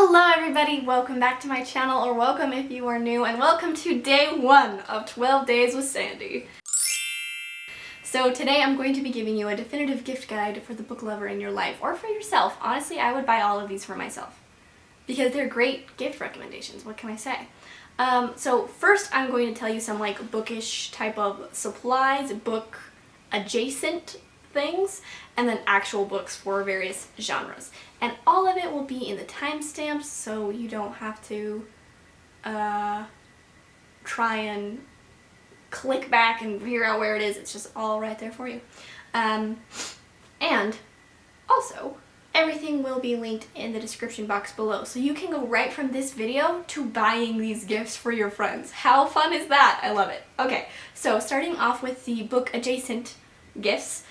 Hello everybody, welcome back to my channel, or welcome if you are new, and welcome to day 1 of 12 Days with Sandy. So today I'm going to be giving you a definitive gift guide for the book lover in your life, or for yourself. Honestly, I would buy all of these for myself, because they're great gift recommendations, what can I say? So first I'm going to tell you some like bookish type of supplies, book adjacent things, and then actual books for various genres. And all of it will be in the timestamps, so you don't have to try and click back and figure out where it is. It's just all right there for you. And also, everything will be linked in the description box below, so you can go right from this video to buying these gifts for your friends. How fun is that? I love it. Okay, so starting off with the book adjacent gifts.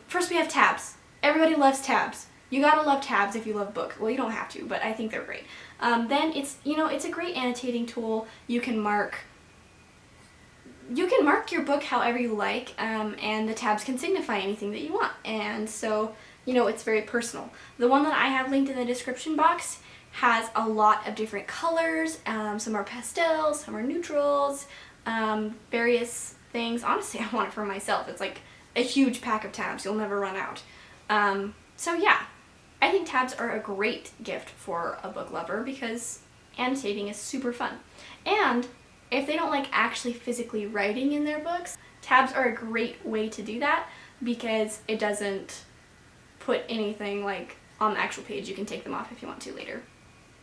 First we have tabs. Everybody loves tabs. You gotta love tabs if you love books. Well, you don't have to, but I think they're great. Then it's a great annotating tool. You can mark your book however you like, and the tabs can signify anything that you want. And so, it's very personal. The one that I have linked in the description box has a lot of different colors. Some are pastels, some are neutrals, various things. Honestly, I want it for myself. It's like a huge pack of tabs. You'll never run out. So yeah, I think tabs are a great gift for a book lover because annotating is super fun. And if they don't like actually physically writing in their books, tabs are a great way to do that because it doesn't put anything like on the actual page. You can take them off if you want to later.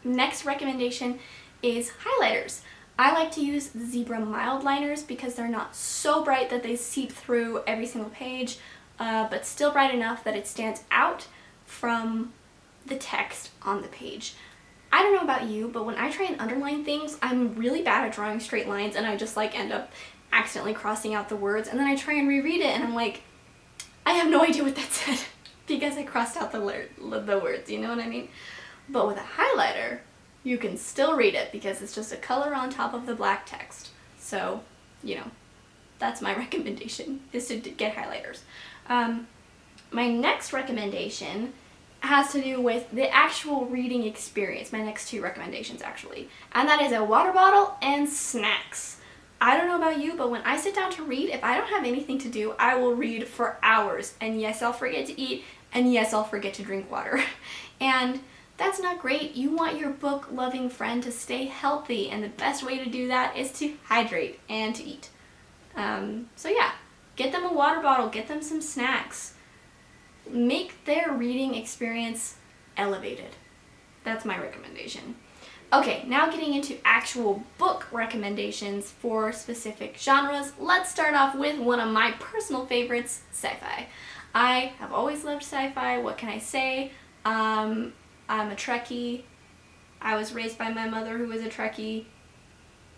Next recommendation is highlighters. I like to use the Zebra mild liners because they're not so bright that they seep through every single page, but still bright enough that it stands out from the text on the page. I don't know about you, but when I try and underline things, I'm really bad at drawing straight lines, and I just like end up accidentally crossing out the words, and then I try and reread it and I'm like, I have no idea what that said because I crossed out the words, you know what I mean? But with a highlighter, you can still read it because it's just a color on top of the black text. So, that's my recommendation, is to get highlighters. My next recommendation has to do with the actual reading experience, my next 2 recommendations actually, and that is a water bottle and snacks. I don't know about you, but when I sit down to read, if I don't have anything to do, I will read for hours, and yes, I'll forget to eat, and yes, I'll forget to drink water. And that's not great. You want your book-loving friend to stay healthy, and the best way to do that is to hydrate and to eat. So yeah, get them a water bottle, get them some snacks. Make their reading experience elevated. That's my recommendation. Okay, now getting into actual book recommendations for specific genres. Let's start off with one of my personal favorites, sci-fi. I have always loved sci-fi. What can I say? I'm a Trekkie. I was raised by my mother who was a Trekkie.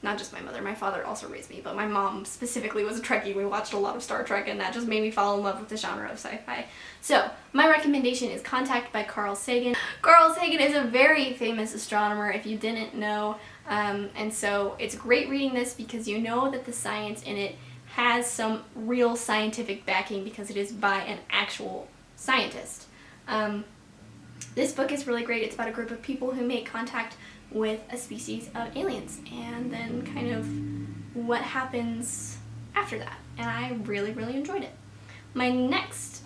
Not just my mother, my father also raised me, but my mom specifically was a Trekkie. We watched a lot of Star Trek, and that just made me fall in love with the genre of sci-fi. So, my recommendation is Contact by Carl Sagan. Carl Sagan is a very famous astronomer, if you didn't know, and so it's great reading this because you know that the science in it has some real scientific backing because it is by an actual scientist. This book is really great. It's about a group of people who make contact with a species of aliens, and then kind of what happens after that. And I really, really enjoyed it. My next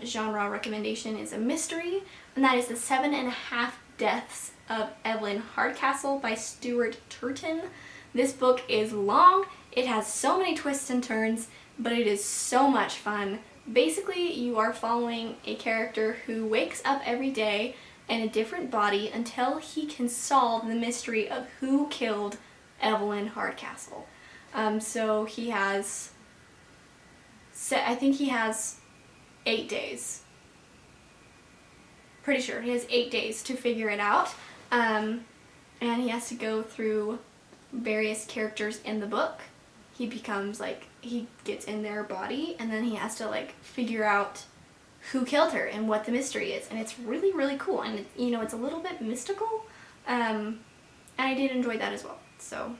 genre recommendation is a mystery, and that is The 7.5 Deaths of Evelyn Hardcastle by Stuart Turton. This book is long, it has so many twists and turns, but it is so much fun. Basically, you are following a character who wakes up every day in a different body until he can solve the mystery of who killed Evelyn Hardcastle. So he has, I think he has 8 days. Pretty sure he has 8 days to figure it out. And he has to go through various characters in the book. He becomes he gets in their body, and then he has to figure out who killed her and what the mystery is, and it's really, really cool, and it's a little bit mystical, and I did enjoy that as well. So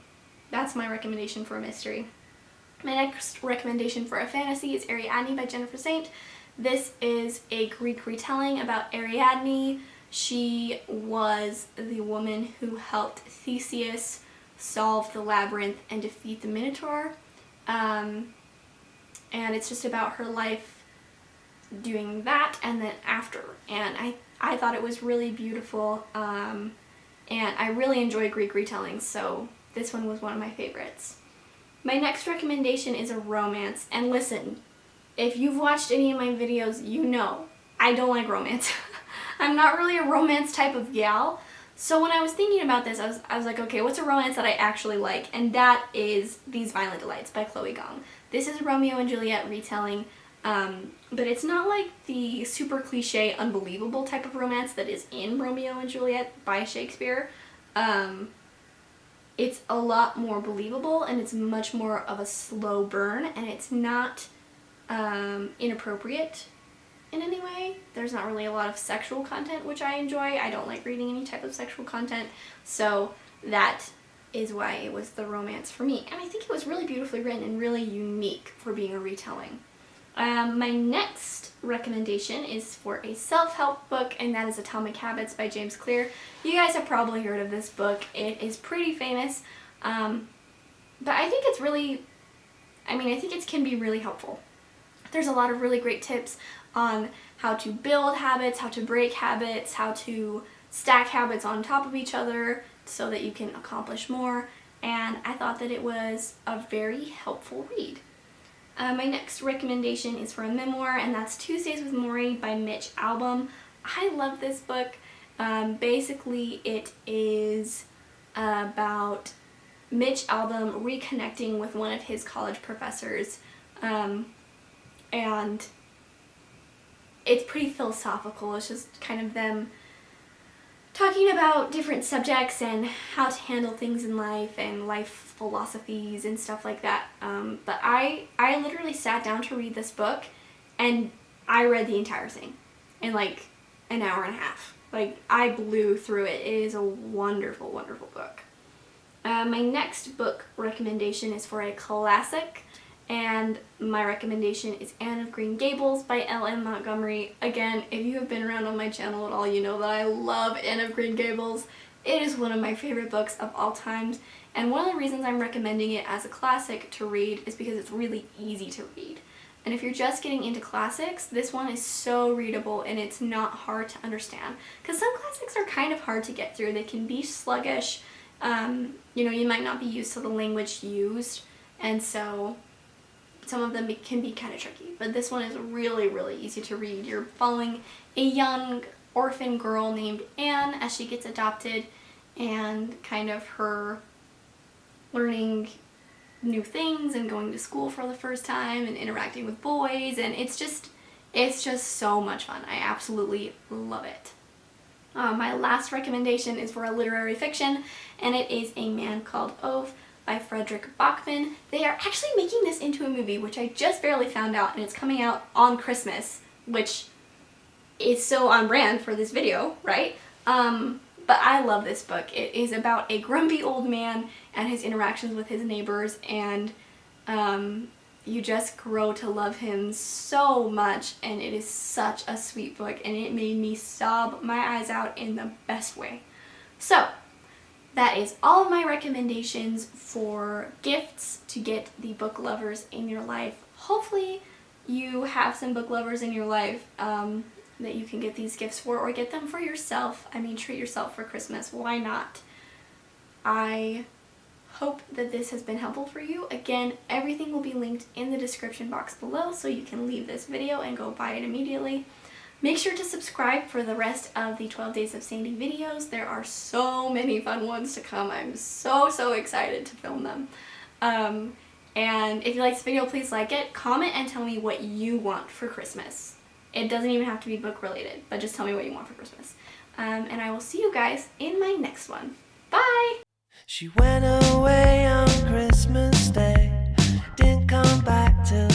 that's my recommendation for a mystery. My next recommendation for a fantasy is Ariadne by Jennifer Saint. This is a Greek retelling about Ariadne She was the woman who helped Theseus solve the labyrinth and defeat the Minotaur. And it's just about her life doing that and then after. And I thought it was really beautiful. And I really enjoy Greek retellings, so this one was one of my favorites. My next recommendation is a romance. And listen, if you've watched any of my videos, you know I don't like romance. I'm not really a romance type of gal. So when I was thinking about this, I was like, okay, what's a romance that I actually like? And that is These Violent Delights by Chloe Gong. This is Romeo and Juliet retelling, but it's not like the super cliche, unbelievable type of romance that is in Romeo and Juliet by Shakespeare. It's a lot more believable, and it's much more of a slow burn, and it's not inappropriate in any way. There's not really a lot of sexual content, which I enjoy. I don't like reading any type of sexual content, so that is why it was the romance for me. And I think it was really beautifully written and really unique for being a retelling. My next recommendation is for a self-help book, and that is Atomic Habits by James Clear. You guys have probably heard of this book. It is pretty famous, but I think it's really, I think it can be really helpful. There's a lot of really great tips on how to build habits, how to break habits, how to stack habits on top of each other so that you can accomplish more, and I thought that it was a very helpful read. My next recommendation is for a memoir, and that's Tuesdays with Maury by Mitch Albom. I love this book. Basically, it is about Mitch Albom reconnecting with one of his college professors, and it's pretty philosophical. It's just kind of them talking about different subjects and how to handle things in life and life philosophies and stuff like that. But I literally sat down to read this book, and I read the entire thing in like an hour and a half. Like, I blew through it. It is a wonderful, wonderful book. My next book recommendation is for a classic, and my recommendation is Anne of Green Gables by L.M. Montgomery. Again, if you have been around on my channel at all, you know that I love Anne of Green Gables. It is one of my favorite books of all times, and one of the reasons I'm recommending it as a classic to read is because it's really easy to read. And if you're just getting into classics, this one is so readable and it's not hard to understand. Because some classics are kind of hard to get through. They can be sluggish. You might not be used to the language used, and so some of them can be kind of tricky. But this one is really, really easy to read. You're following a young orphan girl named Anne as she gets adopted, and kind of her learning new things and going to school for the first time and interacting with boys, and it's just so much fun. I absolutely love it. My last recommendation is for a literary fiction, and it is A Man Called Ove by Frederick Bachman. They are actually making this into a movie, which I just barely found out, and it's coming out on Christmas, which is so on brand for this video, right? But I love this book. It is about a grumpy old man and his interactions with his neighbors, and you just grow to love him so much, and it is such a sweet book, and it made me sob my eyes out in the best way. So, that is all of my recommendations for gifts to get the book lovers in your life. Hopefully you have some book lovers in your life that you can get these gifts for, or get them for yourself. Treat yourself for Christmas. Why not? I hope that this has been helpful for you. Again, everything will be linked in the description box below, so you can leave this video and go buy it immediately. Make sure to subscribe for the rest of the 12 Days of Sandy videos. There are so many fun ones to come. I'm so excited to film them. And if you like this video, please like it, comment, and tell me what you want for Christmas. It doesn't even have to be book related, but just tell me what you want for Christmas. And I will see you guys in my next one. Bye! She went away on Christmas Day, didn't come back till